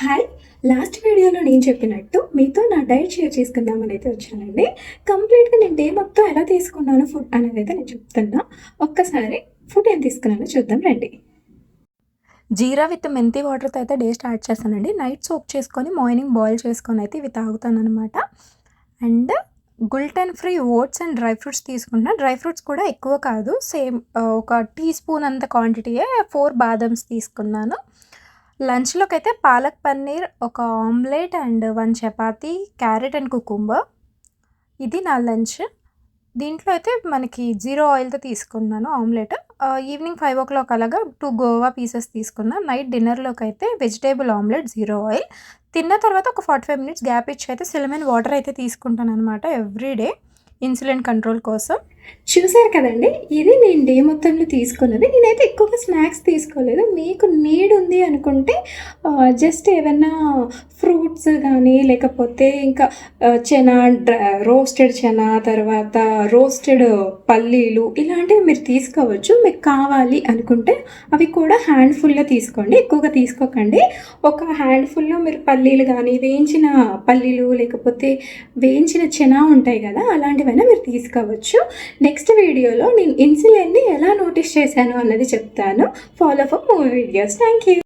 Hi. Last వీడియోలో నేను చెప్పినట్టు మీతో నా డైట్ షేర్ చేసుకుందామని అయితే వచ్చానండి. కంప్లీట్గా నేను డే మొత్తం ఎలా తీసుకున్నాను ఫుడ్ అనేది అయితే నేను చెప్తున్నా. ఒక్కసారి ఫుడ్ ఏం తీసుకున్నానో చూద్దాం రండి. జీరా విత్ మెంతి వాటర్తో అయితే డే స్టార్ట్ చేస్తానండి. నైట్ సోక్ చేసుకొని మార్నింగ్ బాయిల్ చేసుకొని అయితే ఇవి తాగుతానమాట. And gluten free oats and dry fruits తీసుకుంటున్నా. డ్రై ఫ్రూట్స్ కూడా ఎక్కువ కాదు, సేమ్ ఒక టీ స్పూన్ అంత క్వాంటిటీయే 4 బాదమ్స్ తీసుకున్నాను. లంచ్లోకి అయితే పాలక్ పన్నీర్, ఒక omelette and 1 chapati, carrot and cucumber. ఇది నా లంచ్. దీంట్లో అయితే మనకి 0 ఆయిల్తో తీసుకున్నాను ఆమ్లెట్. ఈవినింగ్ 5 o'clock అలాగా 2 గోవా పీసెస్ తీసుకున్నా. నైట్ డిన్నర్లోకి అయితే వెజిటేబుల్ ఆమ్లెట్ 0 ఆయిల్. తిన్న తర్వాత ఒక 45 minutes గ్యాప్ ఇచ్చి అయితే సిలమిన్ వాటర్ అయితే తీసుకుంటాను అనమాట ఎవ్రీడే, ఇన్సులిన్ కంట్రోల్ కోసం. చూసారు కదండి, ఇది నేను డే మొత్తంలో తీసుకున్నది. నేనైతే ఎక్కువగా స్నాక్స్ తీసుకోలేదు. మీకు నీడ్ ఉంది అనుకుంటే జస్ట్ ఏమైనా ఫ్రూట్స్ కానీ, లేకపోతే ఇంకా చెనా, రోస్టెడ్ చెనా, తర్వాత రోస్టెడ్ పల్లీలు, ఇలాంటివి మీరు తీసుకోవచ్చు. మీకు కావాలి అనుకుంటే అవి కూడా హ్యాండ్ఫుల్గా తీసుకోండి, ఎక్కువగా తీసుకోకండి. ఒక హ్యాండ్ఫుల్లో మీరు పల్లీలు కానీ, వేయించిన పల్లీలు, లేకపోతే వేయించిన చెనా ఉంటాయి కదా, అలాంటివైనా మీరు తీసుకోవచ్చు. నెక్స్ట్ వీడియోలో నేను ఇన్సులిన్ని ఎలా నోటీస్ చేశాను అన్నది చెప్తాను. Follow up more videos. Thank you.